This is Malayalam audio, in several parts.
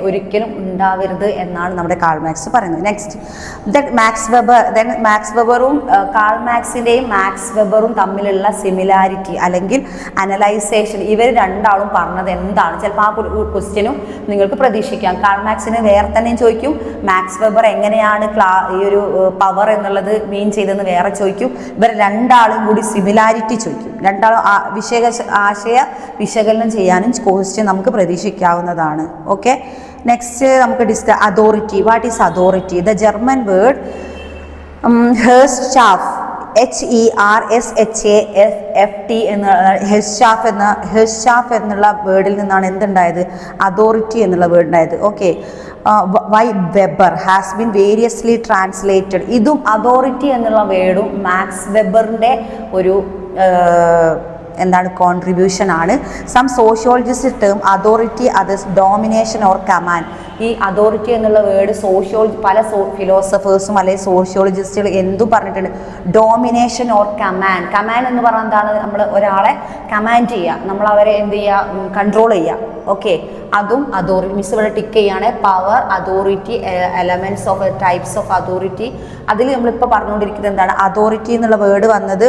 ഒരിക്കലും ഉണ്ടാവരുത് എന്നാണ് നമ്മുടെ കാൾ മാർക്സ് പറയുന്നത്. നെക്സ്റ്റ് മാക്സ് വെബറും കാൾ മാർക്സിൻ്റെയും മാക്സ് വെബറും തമ്മിലുള്ള സിമിലാരിറ്റി അല്ലെങ്കിൽ അനലൈസേഷൻ ഇവർ രണ്ടാളും പറഞ്ഞത് എന്താണ്? ചിലപ്പോൾ ആ ക്വസ്റ്റ്യനും നിങ്ങൾക്ക് പ്രതീക്ഷിക്കാം. കാൾ മാർക്സിന് വേറെ തന്നെയും ചോദിക്കും, മാക്സ് വെബർ എങ്ങനെയാണ് ഈ ഒരു പവർ എന്നുള്ളത് മീൻ ചെയ്തെന്ന് വേറെ ചോദിക്കും. ഇവർ രണ്ടാളും കൂടി സിമിലാരിറ്റി ചോദിക്കും. രണ്ടാളും ആശയ വിശകലനം ചെയ്യാനും ക്വസ്റ്റ്യൻ നമുക്ക് പ്രതീക്ഷിക്കാവുന്നതാണ്. ഓക്കെ, നെക്സ്റ്റ് നമുക്ക് authority. What is authority? The German word Herrschaft HERSHAFT എന്ന ഹെർസ്ചാഫ് എന്നുള്ള വേർഡിൽ നിന്നാണ് എന്തുണ്ടായത്? അതോറിറ്റി എന്നുള്ള വേർഡ് ഉണ്ടായത്. Okay, why Weber has been variously translated. ഇതും അതോറിറ്റി എന്നുള്ള വേർഡും മാക്സ് വെബറിൻ്റെ ഒരു എന്താണ് കോൺട്രിബ്യൂഷൻ ആണ്. Some sociologist term authority others domination or command. ഈ അതോറിറ്റി എന്നുള്ള വേർഡ് പല ഫിലോസഫേഴ്സും അല്ലെങ്കിൽ സോഷ്യോളജിസ്റ്റുകൾ എന്തും പറഞ്ഞിട്ടുണ്ട്, ഡോമിനേഷൻ ഓർ കമാൻഡ്. കമാൻഡ് എന്ന് പറഞ്ഞാൽ എന്താണ്? നമ്മൾ ഒരാളെ കമാൻഡ് ചെയ്യുക, നമ്മൾ അവരെ എന്ത് ചെയ്യുക? കൺട്രോൾ ചെയ്യുക. ഓക്കെ, അതും അതോറിറ്റി. മിസ് ഇവിടെ ടിക്ക് ചെയ്യാണ്. Power, authority, elements of types of authority. അതിൽ നമ്മളിപ്പോൾ പറഞ്ഞുകൊണ്ടിരിക്കുന്നത് എന്താണ്? അതോറിറ്റി എന്നുള്ള വേർഡ് വന്നത്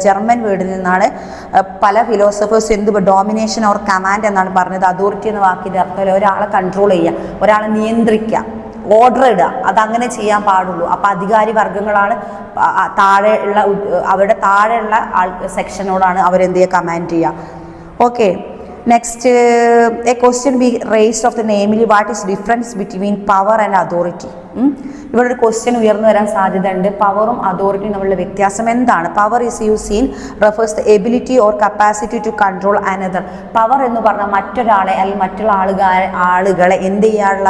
ജർമ്മൻ വേർഡിൽ നിന്നാണ്. പല ഫിലോസഫേഴ്സ് ഡോമിനേഷൻ ഓർ കമാൻഡ് എന്നാണ് പറഞ്ഞത്. അതോറിറ്റി എന്ന വാക്കിൻ്റെ അർത്ഥം ഒരാളെ കൺട്രോൾ ചെയ്യുക, ഒരാളെ നിയന്ത്രിക്കുക, ഓർഡർ ഇടുക. അതങ്ങനെ ചെയ്യാൻ പാടുള്ളൂ. അപ്പോൾ അധികാരി വർഗ്ഗങ്ങളാണ് താഴെയുള്ള അവരുടെ താഴെയുള്ള സെക്ഷനോടാണ് അവരെന്ത് ചെയ്യുക? കമാൻഡ് ചെയ്യുക. Okay, next A question B raised of the namely what is difference between power and authority. ഇവിടെ ഒരു ക്വസ്റ്റ്യൻ ഉയർന്നു വരാൻ സാധ്യതയുണ്ട്. പവറും അതോറിറ്റിയും തമ്മിലുള്ള വ്യത്യാസം എന്താണ്? Power is used in refers the ability or capacity to control another. Power എന്ന് പറഞ്ഞാൽ മറ്റൊരാളെ അല്ലെങ്കിൽ മറ്റുള്ള ആളുകളെ എന്ത് ചെയ്യാനുള്ള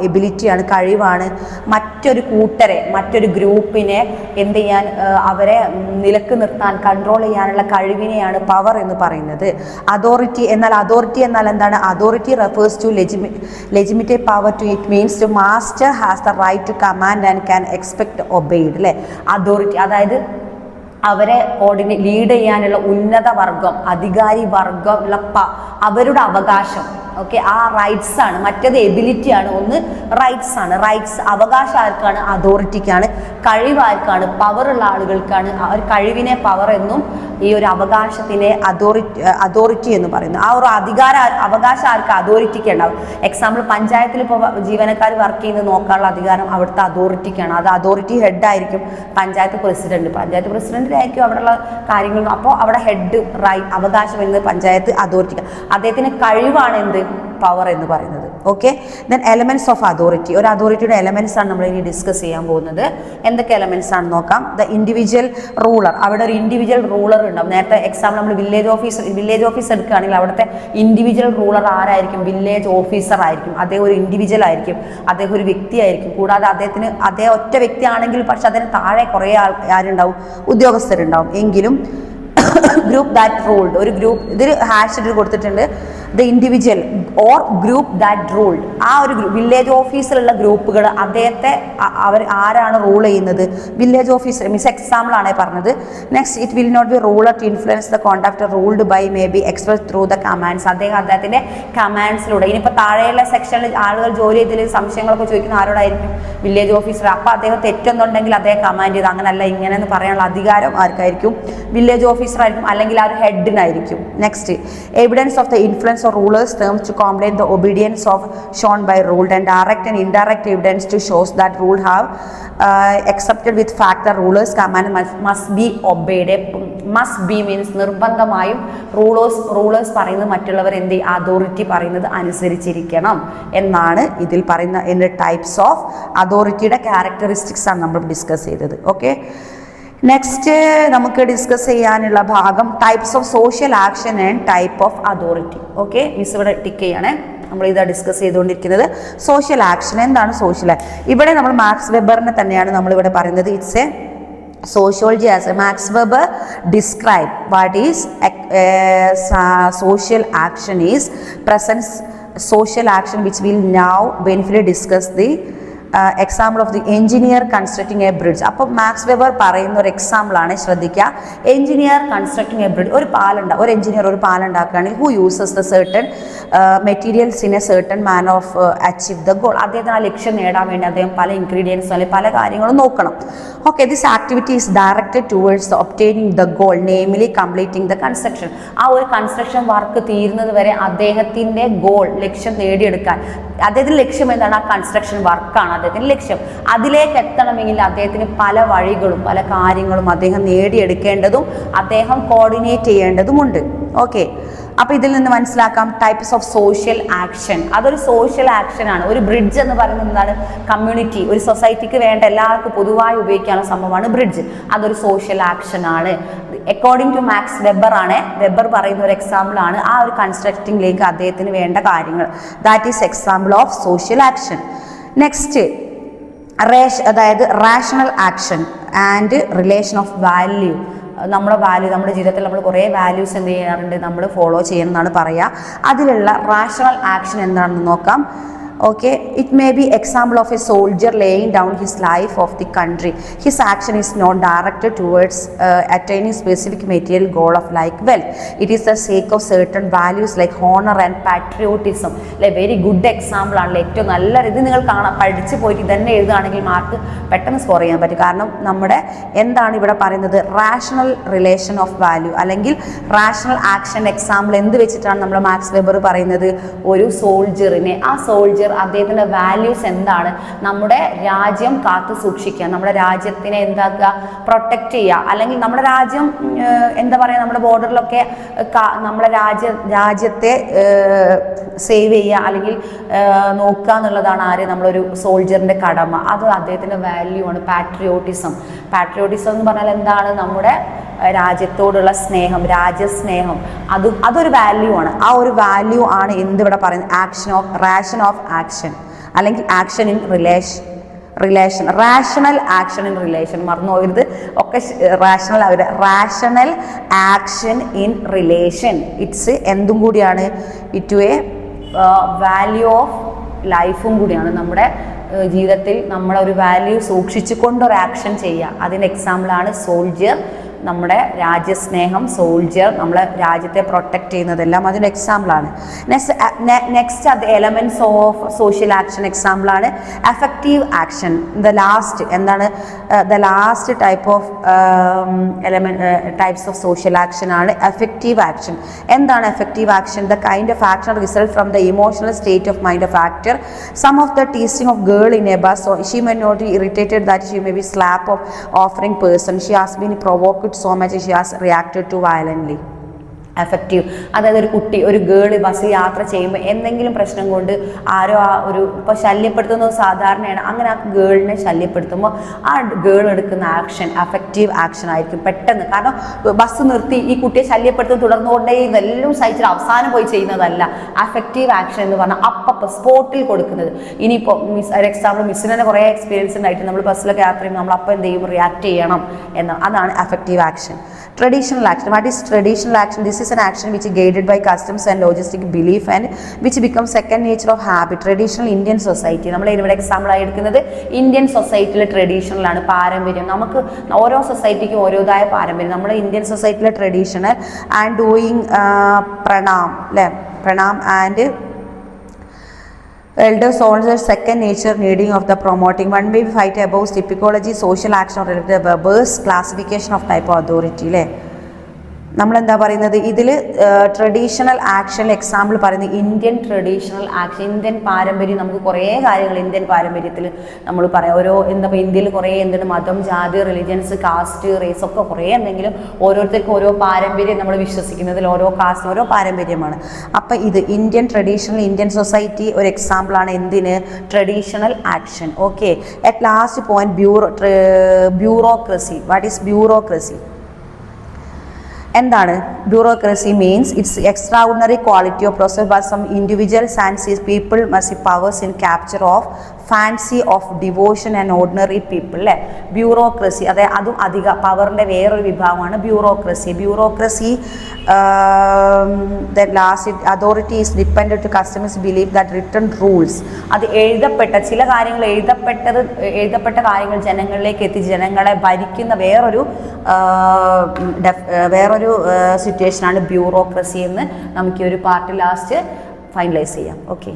എബിലിറ്റിയാണ്, കഴിവാണ്. മറ്റൊരു കൂട്ടരെ, മറ്റൊരു ഗ്രൂപ്പിനെ എന്ത് ചെയ്യാൻ, അവരെ നിലക്ക് നിർത്താൻ, കൺട്രോൾ ചെയ്യാനുള്ള കഴിവിനെയാണ് പവർ എന്ന് പറയുന്നത്. അതോറിറ്റി എന്നാൽ എന്താണ്? Authority refers to legitimate power to it means to master has the right to command and can expect obeyed. അല്ലേ? അതോറിറ്റി അതായത് അവരെ ലീഡ് ചെയ്യാനുള്ള ഉന്നത വർഗം, അധികാരി വർഗം ഉള്ള അവരുടെ അവകാശം. ഓക്കെ, ആ റൈറ്റ്സ് ആണ്. മറ്റേത് എബിലിറ്റി ആണ്. ഒന്ന് റൈറ്റ്സ് ആണ്. റൈറ്റ്സ് അവകാശം ആർക്കാണ്? അതോറിറ്റിക്കാണ്. കഴിവാർക്കാണ്? പവറുള്ള ആളുകൾക്കാണ്. ആ ഒരു കഴിവിനെ പവർ എന്നും ഈ ഒരു അവകാശത്തിനെ അതോറിറ്റി എന്ന് പറയുന്നു. ആ ഒരു അവകാശം ആർക്ക്? അതോറിറ്റിക്ക് ഉണ്ടാവും. എക്സാമ്പിൾ പഞ്ചായത്തിൽ ഇപ്പോൾ ജീവനക്കാർ വർക്ക് ചെയ്യുന്നത് നോക്കാനുള്ള അധികാരം അവിടുത്തെ അതോറിറ്റിക്കാണ്. അത് അതോറിറ്റി ഹെഡ് ആയിരിക്കും പഞ്ചായത്ത് പ്രസിഡന്റിലായിരിക്കും അവിടെയുള്ള കാര്യങ്ങൾ. അപ്പോൾ അവിടെ ഹെഡ് അവകാശം വരുന്നത് പഞ്ചായത്ത് അതോറിറ്റിക്ക്. അദ്ദേഹത്തിന് കഴിവാണ് എന്ത്? പവർ എന്ന് പറയുന്നത്. Okay, then elements of authority. ഒരു അതോറിറ്റിയുടെ എലമെന്റ്സ് ആണ് നമ്മൾ ഇനി ഡിസ്കസ് ചെയ്യാൻ പോകുന്നത്. എന്തൊക്കെ എലമെന്റ്സ് ആണെന്ന് നോക്കാം. The individual ruler. അവിടെ ഒരു ഇൻഡിവിജ്വൽ റൂളർ ഉണ്ടാവും. നേരത്തെ എക്സാമ്പിൾ നമ്മൾ വില്ലേജ് ഓഫീസ് എടുക്കുകയാണെങ്കിൽ അവിടുത്തെ ഇൻഡിവിജ്വൽ റൂളർ ആരായിരിക്കും? വില്ലേജ് ഓഫീസർ ആയിരിക്കും. അദ്ദേഹം ഒരു ഇൻഡിവിജ്വൽ ആയിരിക്കും, അദ്ദേഹം ഒരു വ്യക്തിയായിരിക്കും. കൂടാതെ അദ്ദേഹം ഒറ്റ വ്യക്തിയാണെങ്കിൽ പക്ഷെ അതിന് താഴെ കുറേ ആരുണ്ടാവും? ഉദ്യോഗസ്ഥരുണ്ടാവും. എങ്കിലും ഗ്രൂപ്പ് ദാറ്റ് റൂൾഡ്, ഒരു ഗ്രൂപ്പ്, ഇതിൽ ഹാഷ് ഇട്ട് കൊടുത്തിട്ടുണ്ട്. The individual or group that ruled. ആ ഒരു വില്ലേജ് ഓഫീസിലുള്ള ഗ്രൂപ്പുകൾ അവർ ആരാണ് റൂൾ ചെയ്യുന്നത്? Village officer. മിസ് എക്സാമ്പിൾ ആണ് പറഞ്ഞത്. Next, it will not be ruler to influence the contact ruled by may be express through the commands. അദ്ദേഹത്തിന്റെ കമാൻഡ്സിലൂടെ. ഇനിയിപ്പോൾ താഴെയുള്ള സെക്ഷനിൽ ആളുകൾ ജോലി ചെയ്തതിൽ സംശയങ്ങളൊക്കെ ചോദിക്കുന്ന ആരോടായിരിക്കും? Village officer. അപ്പോൾ അദ്ദേഹം തെറ്റൊന്നുണ്ടെങ്കിൽ അദ്ദേഹം കമാൻഡ് ചെയ്ത് അങ്ങനല്ല ഇങ്ങനെ എന്ന് പറയാനുള്ള അധികാരം ആർക്കായിരിക്കും? വില്ലേജ് ഓഫീസർ ആയിരിക്കും, അല്ലെങ്കിൽ ആ ഒരു ഹെഡിനായിരിക്കും. Next, evidence of the influence of rulers terms to complete the obedience of shown by rule, and direct and indirect evidence to shows that rule have accepted with fact the rulers command must be obeyed. Must be means നിർബന്ധമായും റൂളേഴ്സ് പറയുന്നത് മറ്റുള്ളവർ എന്ത് അതോറിറ്റി പറയുന്നത് അനുസരിച്ചിരിക്കണം എന്നാണ് ഇതിൽ പറയുന്ന ടൈപ്സ് ഓഫ് അതോറിറ്റിയുടെ ക്യാരക്ടറിസ്റ്റിക്സ് ആണ് നമ്മൾ ഡിസ്കസ് ചെയ്തത്. ഓക്കെ, നെക്സ്റ്റ് നമുക്ക് ഡിസ്കസ് ചെയ്യാനുള്ള ഭാഗം types of social action and type of authority. Okay, miss ഇവിടെ ടിക്ക് ചെയ്യണേ. നമ്മൾ ഇതാ ഡിസ്കസ് ചെയ്തുകൊണ്ടിരിക്കുന്നത് സോഷ്യൽ ആക്ഷൻ. എന്താണ് സോഷ്യൽ? ഇവിടെ നമ്മൾ മാക്സ് വെബറിനെ തന്നെയാണ് നമ്മളിവിടെ പറയുന്നത്. It's A sociology as Max Weber describe what is social action is present social action which will now briefly discuss the example of the engineer constructing A bridge. അപ്പോൾ മാക്സ് വെബർ പറയുന്ന ഒരു എക്സാമ്പിളാണ്, ശ്രദ്ധിക്കുക. എഞ്ചിനീയർ കൺസ്ട്രക്ടിങ് എ ബ്രിഡ്ജ്, ഒരു എഞ്ചിനീയർ ഒരു പാലം ഉണ്ടാക്കുകയാണെങ്കിൽ who uses the certain materials in A certain man of achieve the goal. അദ്ദേഹത്തിന് ആ ലക്ഷ്യം നേടാൻ വേണ്ടി അദ്ദേഹം പല ഇൻഗ്രീഡിയൻസും അല്ലെങ്കിൽ പല കാര്യങ്ങളും നോക്കണം. Okay, this activity is directed towards obtaining the goal, namely completing the construction. ആ ഒരു കൺസ്ട്രക്ഷൻ വർക്ക് തീരുന്നത് വരെ അദ്ദേഹത്തിൻ്റെ ഗോൾ, ലക്ഷ്യം നേടിയെടുക്കാൻ, അദ്ദേഹത്തിൻ്റെ ലക്ഷ്യം എന്താണ്? ആ കൺസ്ട്രക്ഷൻ വർക്കാണ് അദ്ദേഹത്തിൻ്റെ ലക്ഷ്യം. അതിലേക്ക് എത്തണമെങ്കിൽ അദ്ദേഹത്തിന് പല വഴികളും പല കാര്യങ്ങളും അദ്ദേഹം നേടിയെടുക്കേണ്ടതും അദ്ദേഹം കോർഡിനേറ്റ് ചെയ്യേണ്ടതുമുണ്ട്. ഓക്കെ, അപ്പോൾ ഇതിൽ നിന്ന് മനസ്സിലാക്കാം ടൈപ്സ് ഓഫ് സോഷ്യൽ ആക്ഷൻ. അതൊരു സോഷ്യൽ ആക്ഷൻ ആണ്. ഒരു ബ്രിഡ്ജ് എന്ന് പറയുന്നത് എന്താണ്? കമ്മ്യൂണിറ്റി, ഒരു സൊസൈറ്റിക്ക് വേണ്ട എല്ലാവർക്കും പൊതുവായി ഉപയോഗിക്കാനുള്ള സംഭവമാണ് ബ്രിഡ്ജ്. അതൊരു സോഷ്യൽ ആക്ഷൻ ആണ്. അക്കോർഡിംഗ് ടു മാക്സ് വെബർ ആണ്, വെബർ പറയുന്ന ഒരു എക്സാമ്പിൾ ആണ് ആ ഒരു കൺസ്ട്രക്റ്റിംഗിലേക്ക് അദ്ദേഹത്തിന് വേണ്ട കാര്യങ്ങൾ. That is example of social action. Next അതായത് rational action and relation of value. നമ്മുടെ ജീവിതത്തിൽ നമ്മൾ കുറേ വാല്യൂസ് എന്ത് ചെയ്യാറുണ്ട്? നമ്മൾ ഫോളോ ചെയ്യണമെന്നാണ് പറയുക. അതിലുള്ള റാഷണൽ ആക്ഷൻ എന്താണെന്ന് നോക്കാം. Okay, it may be example of a soldier laying down his life of the country. His action is not directed towards attaining specific material goal of like wealth. It is the sake of certain values like honor and patriotism. Like very good example ആണ്. ഏറ്റവും നല്ല ഇത് നിങ്ങൾ പഠിച്ചു പോയിട്ട് ഇതന്നെ എഴുതുകയാണെങ്കിൽ മാർക്ക് പെട്ടെന്ന് സ്കോർ ചെയ്യാൻ പറ്റും. കാരണം നമ്മുടെ എന്താണ് ഇവിടെ പറയുന്നത്? റാഷണൽ റിലേഷൻ ഓഫ് വാല്യൂ അല്ലെങ്കിൽ റാഷണൽ ആക്ഷൻ എക്സാമ്പിൾ എന്ത് വെച്ചിട്ടാണ് നമ്മൾ മാക്സ് വെബർ പറയുന്നത്? ഒരു സോൾജറിനെ, ആ സോൾജർ അദ്ദേഹത്തിൻ്റെ വാല്യൂസ് എന്താണ്? നമ്മുടെ രാജ്യം കാത്തു സൂക്ഷിക്കുക, നമ്മുടെ രാജ്യത്തിനെ എന്താക്കുക? പ്രൊട്ടക്റ്റ് ചെയ്യുക. അല്ലെങ്കിൽ നമ്മുടെ രാജ്യം എന്താ പറയുക, നമ്മുടെ ബോർഡറിലൊക്കെ നമ്മുടെ രാജ്യത്തെ സേവ് ചെയ്യുക അല്ലെങ്കിൽ നോക്കുക എന്നുള്ളതാണ് ആര്? നമ്മളൊരു സോൾജറിൻ്റെ കടമ. അത് അദ്ദേഹത്തിൻ്റെ വാല്യൂ ആണ്. പാട്രിയോട്ടിസം എന്ന് പറഞ്ഞാൽ എന്താണ്? നമ്മുടെ രാജ്യത്തോടുള്ള സ്നേഹം, രാജ്യസ്നേഹം, അതൊരു വാല്യൂ ആണ്. ആ ഒരു വാല്യൂ ആണ് എന്തിവിടെ പറയുന്നത്? റാഷൻ ഓഫ് ആക്ഷൻ അല്ലെങ്കിൽ action in relation. Rational action in relation മറന്നു പോകരുത്. ഒക്കെ rational action in relation. It's എന്തും കൂടിയാണ്? ഇറ്റ് എ വാല്യൂ ഓഫ് ലൈഫും കൂടിയാണ്. നമ്മുടെ ജീവിതത്തിൽ നമ്മളൊരു വാല്യൂ സൂക്ഷിച്ചു കൊണ്ടൊരു ആക്ഷൻ ചെയ്യുക. അതിൻ്റെ എക്സാമ്പിളാണ് സോൾജിയർ, നമ്മുടെ രാജ്യസ്നേഹം, സോൾജിയർ, നമ്മളെ രാജ്യത്തെ പ്രൊട്ടക്റ്റ് ചെയ്യുന്നതെല്ലാം അതിൻ്റെ എക്സാമ്പിളാണ്. നെക്സ്റ്റ് അത് എലമെൻറ്റ്സ് ഓഫ് സോഷ്യൽ ആക്ഷൻ എക്സാമ്പിളാണ് effective action. The last type of types of social action ആണ് എഫക്റ്റീവ് ആക്ഷൻ. എന്താണ് effective action? The kind of action result from the emotional state of mind of actor. Some of the teasing of girl in a bus, she may not be irritated that she may be slap of offering person. She has been provoked so much she has reacted to violently. Effective, അതായത് ഒരു കുട്ടി, ഒരു ഗേള് ബസ് യാത്ര ചെയ്യുമ്പോൾ എന്തെങ്കിലും പ്രശ്നം കൊണ്ട് ആരോ ഇപ്പോൾ ശല്യപ്പെടുത്തുന്നത് സാധാരണയാണ്. അങ്ങനെ ആ ഗേളിനെ ശല്യപ്പെടുത്തുമ്പോൾ ആ ഗേൾ എടുക്കുന്ന ആക്ഷൻ എഫക്റ്റീവ് ആക്ഷൻ ആയിരിക്കും പെട്ടെന്ന്. കാരണം ബസ് നിർത്തി ഈ കുട്ടിയെ ശല്യപ്പെടുത്തുന്ന തുടർന്നുകൊണ്ടേ ഇതെല്ലാം സഹിച്ചിട്ട് അവസാനം പോയി ചെയ്യുന്നതല്ല. എഫക്റ്റീവ് ആക്ഷൻ എന്ന് പറഞ്ഞാൽ അപ്പം സ്പോട്ടിൽ കൊടുക്കുന്നത്. ഇനിയിപ്പോൾ ഒരു എക്സാമ്പിൾ, മിസ്സിന് തന്നെ കുറേ എക്സ്പീരിയൻസ് ഉണ്ടായിട്ട് നമ്മൾ ബസ്സിലൊക്കെ യാത്ര ചെയ്യുമ്പോൾ നമ്മൾ അപ്പം എന്ത് ചെയ്യും? റിയാക്ട് ചെയ്യണം എന്ന്. അതാണ് effective action. Traditional action. What is traditional action? This is an action which is guided by customs and logistic belief and which becomes second nature of habit. Traditional Indian society. നമ്മൾ ഇവിടെ എക്സാമ്പിൾ ആയി എടുക്കുന്നത് ഇന്ത്യൻ സൊസൈറ്റിയിലെ ട്രഡീഷണൽ ആണ്, പാരമ്പര്യം. നമുക്ക് ഓരോ സൊസൈറ്റിക്കും ഓരോതായ പാരമ്പര്യം. നമ്മുടെ ഇന്ത്യൻ സൊസൈറ്റിയിലെ ട്രഡീഷണൽ ആൻഡ് ഡൂയിങ് പ്രണാം, അല്ലേ? Pranam and elders also second nature needing of the promoting. One may fight about typology, social action or relative Weber's classification of type of authority. നമ്മളെന്താ പറയുന്നത്? ഇതിൽ ട്രഡീഷണൽ ആക്ഷൻ എക്സാമ്പിൾ പറയുന്നത് ഇന്ത്യൻ ട്രഡീഷണൽ ആക്ഷൻ. ഇന്ത്യൻ പാരമ്പര്യം, നമുക്ക് കുറേ കാര്യങ്ങൾ ഇന്ത്യൻ പാരമ്പര്യത്തിൽ നമ്മൾ പറയാം. ഇന്ത്യയിൽ കുറേ എന്താണ് മതം, ജാതി, റിലിജൻസ്, കാസ്റ്റ്, റേസ് ഒക്കെ കുറേ എന്തെങ്കിലും ഓരോരുത്തർക്കും ഓരോ പാരമ്പര്യം നമ്മൾ വിശ്വസിക്കുന്നതിൽ ഓരോ കാസ്റ്റ് ഓരോ പാരമ്പര്യമാണ്. അപ്പം ഇത് ഇന്ത്യൻ സൊസൈറ്റി ഒരു എക്സാമ്പിളാണ് എന്തിന്? Traditional action. Okay, at last point bureaucracy. What is bureaucracy? എന്താണ് bureaucracy means it's extra quality of process by some individuals and people must powers in capture of fancy of devotion and ordinary people അല്ലേ. ബ്യൂറോക്രസി അതായത് അതും അധിക പവറിൻ്റെ വേറൊരു വിഭാഗമാണ് bureaucracy last authority is depend to customers believe that written rules അത് എഴുതപ്പെട്ട ചില കാര്യങ്ങൾ എഴുതപ്പെട്ട കാര്യങ്ങൾ ജനങ്ങളിലേക്ക് എത്തിച്ച് ജനങ്ങളെ ഭരിക്കുന്ന വേറൊരു സിറ്റുവേഷനാണ് ബ്യൂറോക്രസി എന്ന് നമുക്ക് ഈ ഒരു പാർട്ട് ലാസ്റ്റ് ഫൈനലൈസ് ചെയ്യാം. ഓക്കെ.